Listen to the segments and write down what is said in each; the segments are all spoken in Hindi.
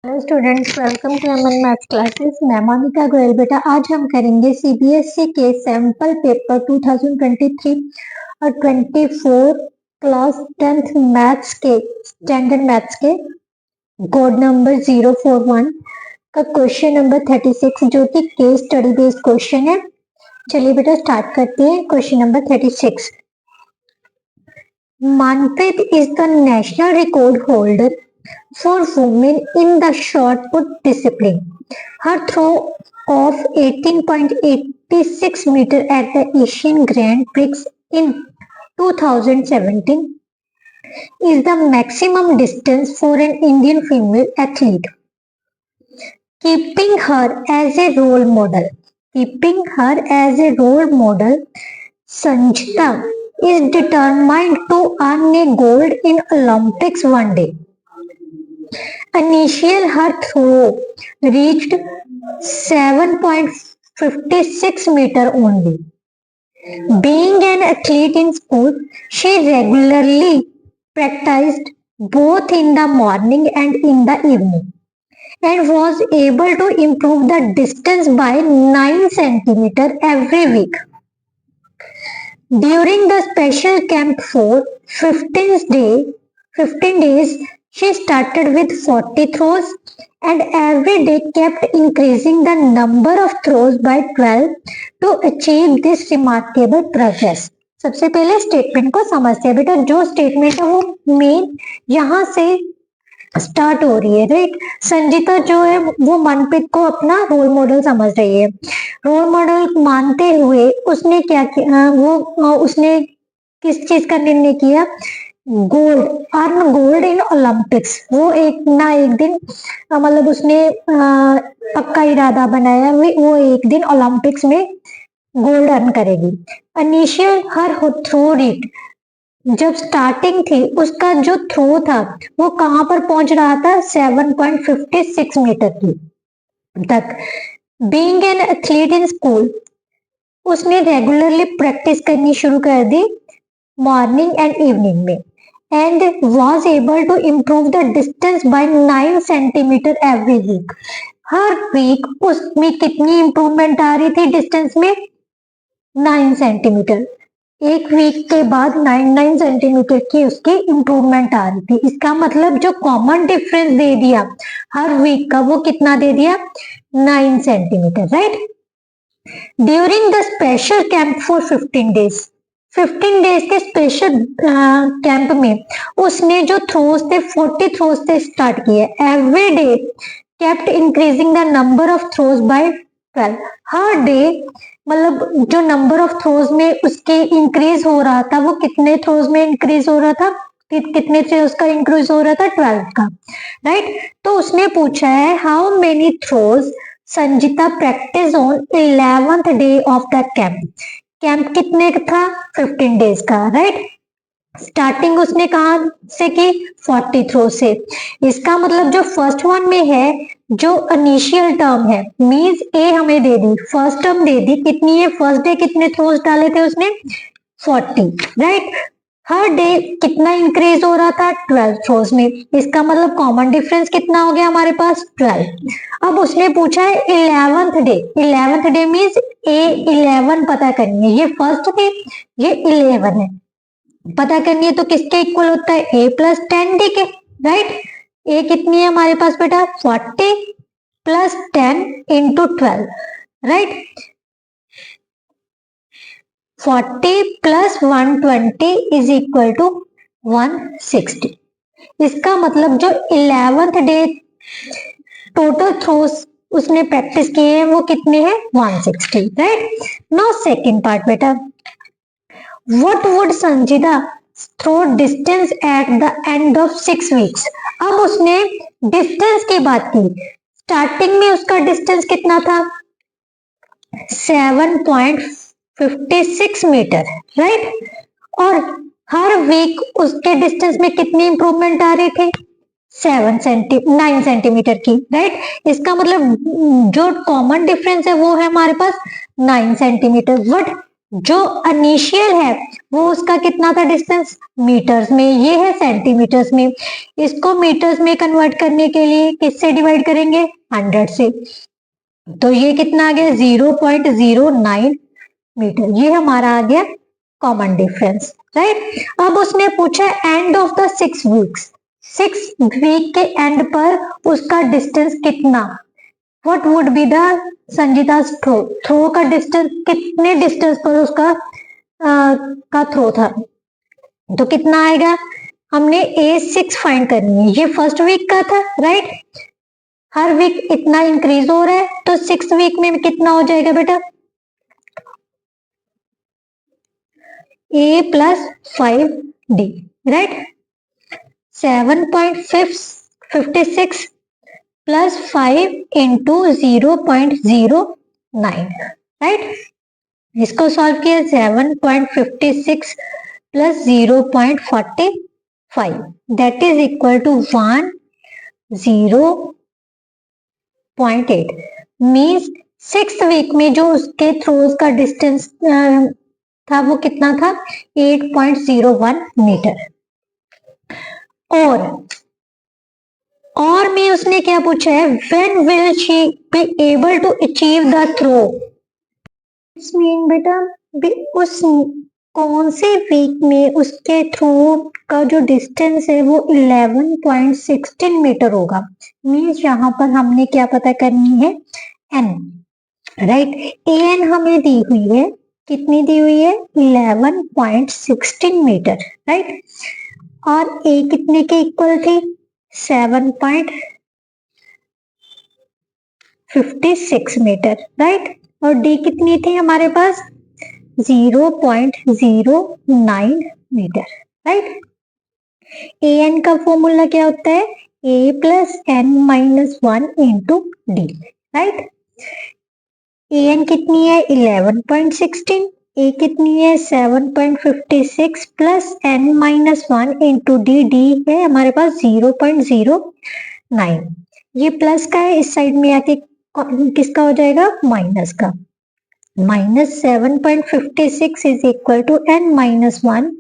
Hello students, welcome to Aman maths classes. मैं मोनिका गोयल। बेटा आज हम करेंगे सीबीएसई के सैंपल पेपर 2023 और 24 क्लास 10th मैथ्स के स्टैंडर्ड मैथ्स के कोड नंबर 041 का क्वेश्चन नंबर 36 जो कि केस स्टडी बेस्ड क्वेश्चन है। चलिए बेटा स्टार्ट करते हैं। Question number 36। Manpreet is the national record holder for women in the shot put discipline. Her throw of 18.86 meter at the Asian Grand Prix in 2017 is the maximum distance for an Indian female athlete. Keeping her as a role model, Sanjita is determined to earn a gold in Olympics one day. Initial her throw reached 7.56 meter only. Being an athlete in school, she regularly practiced both in the morning and in the evening and was able to improve the distance by 9 centimeter every week. During the special camp for 15 days, she started with 40 throws and every day kept increasing the number of throws by 12 to achieve this remarkable progress. सबसे पहले स्टेटमेंट को समझते हैं बेटा। जो स्टेटमेंट है वो मेन यहाँ से स्टार्ट हो रही है, राइट। संजीता जो है वो मनप्रीत को अपना रोल मॉडल समझ रही है। रोल मॉडल मानते हुए उसने क्या किया, उसने किस चीज का निर्णय किया? Earn gold in Olympics. वो एक दिन मतलब उसने पक्का इरादा बनाया वो एक दिन ओलंपिक्स में गोल्ड अर्न करेगी। इनिशियल हर थ्रो रेट, जब स्टार्टिंग थी उसका जो थ्रो था वो कहां पर पहुंच रहा था? 7.56 मीटर की तक। Being an athlete in school, उसने रेगुलरली प्रैक्टिस करनी शुरू कर दी मॉर्निंग एंड इवनिंग में and was able to improve the distance by 9 centimetre every week. हर वीक उसमें कितनी इंप्रूवमेंट आ रही थी डिस्टेंस में? 9 सेंटीमीटर। एक वीक के बाद 9 सेंटीमीटर की उसकी इंप्रूवमेंट आ रही थी। इसका मतलब जो कॉमन डिफरेंस दे दिया हर वीक का वो कितना दे दिया? 9 centimetre, right. During the special camp for 15 days के स्पेशल कैंप में उसने जो थ्रोज थे 40 थ्रोज से स्टार्ट किए। Every day kept increasing the number of throws by 12। हर डे मतलब जो नंबर ऑफ थ्रोज में उसके इंक्रीज हो रहा था वो कितने थ्रोज में इंक्रीज हो रहा था? कितने थ्रोज का इंक्रीज हो रहा था? 12 का, राइट। तो उसने पूछा है how many throws Sanjita practice on 11th day of the camp. Camp कितने का था? 15 डेज का, राइट। स्टार्टिंग उसने कहा से की? 40 थ्रो से। इसका मतलब जो फर्स्ट वन में है जो इनिशियल टर्म है मींस ए हमें दे दी, फर्स्ट टर्म दे दी कितनी है? फर्स्ट डे कितने थ्रोज डाले थे उसने? 40, राइट। हर डे कितना इंक्रीज हो रहा था? 12 थ्रोज में। इसका मतलब कॉमन डिफरेंस कितना हो गया हमारे पास? 12। अब उसने पूछा है 11th डे मींस A11 पता करनी है। ये फर्स्ट डे, ये 11 है, पता करनी है तो किसके इक्वल होता है? A प्लस 10D के, राइट। ए कितनी है हमारे पास बेटा? 40 plus 10 into 12, right. 40 plus 120 is equal to 160। इसका मतलब जो 11th डे टोटल थ्रोस उसने प्रैक्टिस किए हैं वो कितने हैं? 160, राइट। नाउ सेकंड पार्ट बेटा, What would Sanjita throw distance at the end of 6 weeks? अब उसने डिस्टेंस की बात की। स्टार्टिंग में उसका डिस्टेंस कितना था? 7.56 मीटर, राइट। और हर वीक उसके डिस्टेंस में कितनी इंप्रूवमेंट आ रही थी? 9 सेंटीमीटर की, राइट। इसका मतलब जो कॉमन डिफरेंस है वो है हमारे पास 9 सेंटीमीटर। बट जो इनिशियल है वो उसका कितना था डिस्टेंस मीटर्स में, ये है सेंटीमीटर्स में। इसको मीटर्स में कन्वर्ट करने के लिए किससे डिवाइड करेंगे, 100 से। तो ये कितना आ गया 0.09 मीटर, ये हमारा आ गया कॉमन डिफरेंस, राइट। अब उसने पूछा end of the 6 weeks, 6 week के एंड पर उसका डिस्टेंस कितना, what would be the Sanjeeta's throw, throw का डिस्टेंस कितने डिस्टेंस पर उसका का थ्रो था, तो कितना आएगा, हमने A6 फाइंड करनी है, ये फर्स्ट वीक का था, राइट। हर वीक इतना इंक्रीज हो रहा है, तो 6 वीक में कितना हो जाएगा बेटा, A plus 5D, right. 7.56 plus 5 into 0.09, right. इसको सॉल्व किया 7.56 plus 0.45 that is equal to 1.08 means 6 week में जो उसके थ्रोज का डिस्टेंस था वो कितना था 8.01 मीटर। और में उसने क्या पूछा है, when will she be able to achieve the throw, it's mean बेटा उस कौन से वीक में उसके थ्रो का जो डिस्टेंस है वो 11.16 मीटर होगा। मीन्स यहाँ पर हमने क्या पता करनी है, एन, राइट। एन हमें दी हुई है, कितनी दी हुई है 11.16 मीटर, राइट। और ए कितने के इक्वल थी 7.56 मीटर, राइट। और डी कितनी थी हमारे पास 0.09 मीटर, राइट। ए एन का फॉर्मूला क्या होता है, A plus N minus 1 into D, right. A N कितनी है 11.16, ए कितनी है 7.56 plus N minus 1 into D, D है हमारे पास 0.09। ये प्लस का है, इस साइड में आके किसका हो जाएगा माइनस का, minus 7.56 is equal to n minus 1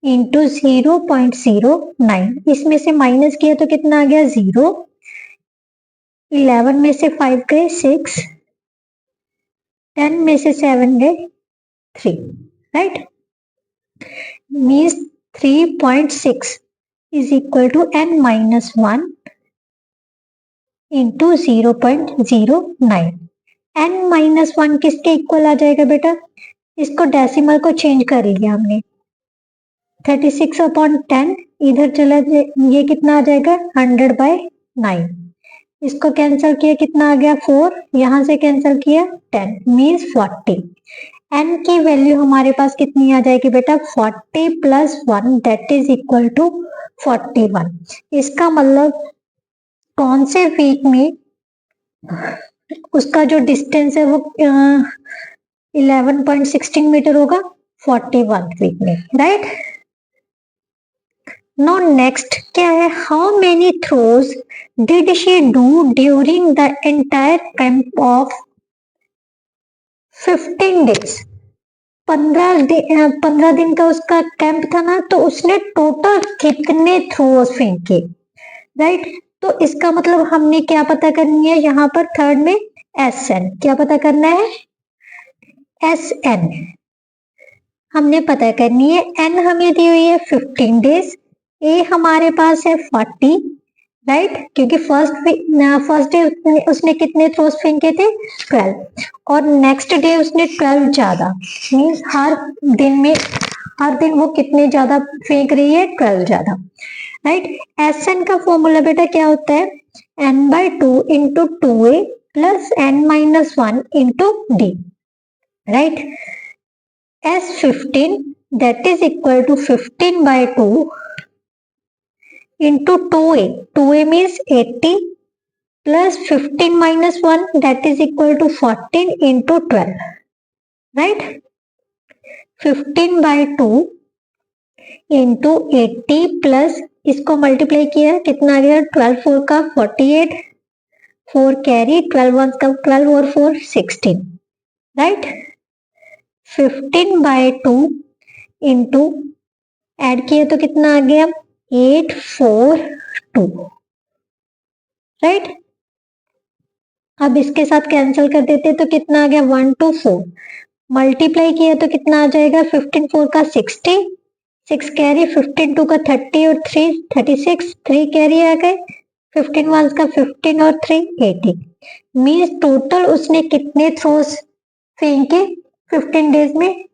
into 0.09। इसमें से माइनस किया तो कितना आ गया 0, 11 में से 5 गए 6, 10 में से 7 गए 3, राइट। Means 3.6 is equal to n minus 1 into 0.09। N minus 1 किसके इक्वल आ जाएगा बेटा, इसको डेसिमल को चेंज कर लिया हमने, 36/10 इधर चला जाए, ये कितना आ जाएगा 100/9। इसको कैंसिल किया कितना आ गया 4, यहां से कैंसिल किया 10 मीन्स 40। एन की वैल्यू हमारे पास कितनी आ जाएगी बेटा 40 plus 1 that is equal to 41। इसका मतलब कौन से वीक में उसका जो डिस्टेंस है वो 11.16 मीटर होगा 41 वीक में, राइट। नो नेक्स्ट क्या है, how many throws did she do during the entire camp of 15 days. 15 दिन का उसका कैंप था ना, तो उसने टोटल कितने थ्रोज फेंके, राइट। तो इसका मतलब हमने क्या पता करनी है, यहाँ पर थर्ड में एस एन क्या पता करना है, एस एन हमने पता करनी है। एन हमें दी हुई है 15 डेज, ए हमारे पास है 40, राइट, क्योंकि फर्स्ट डे उसने कितने थ्रोज फेंके थे 12, और नेक्स्ट डे उसने 12 ज्यादा, मीन्स हर दिन वो कितने ज्यादा फेंक रही है 12 ज्यादा, राइट। एस एन का फॉर्मूला बेटा क्या होता है n/2 into 2a plus n-1 into D, right. S15 that is equal to 15/2 into 2a. 2a means 80 plus 15 minus 1 that is equal to 14 into 12. Right? 15/2 into 80 plus इसको मल्टीप्लाई किया कितना आ गया 12 4 का 48, 4 कैरी 12 1 का 12 और 4 16, राइट। 15/2 इंटू ऐड किया तो कितना आ गया 842, राइट। अब इसके साथ कैंसिल कर देते तो कितना आ गया 124, मल्टीप्लाई किया तो कितना आ जाएगा 15 4 का 60, 6 कैरी, 15 2 का 30 और 3 36, 3 कैरी आ गए, 15 1 का 15 और 3 18, मीन्स टोटल उसने कितने थ्रोज फेंके 15 डेज में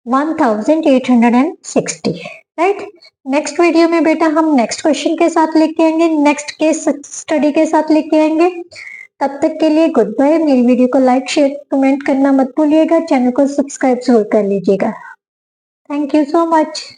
1860, राइट। नेक्स्ट वीडियो में बेटा हम नेक्स्ट क्वेश्चन के साथ लेके आएंगे, नेक्स्ट केस स्टडी के साथ लेके आएंगे। तब तक के लिए गुड बाय। मेरी वीडियो को लाइक शेयर कमेंट करना मत भूलिएगा, चैनल को सब्सक्राइब जरूर कर लीजिएगा। Thank you so much.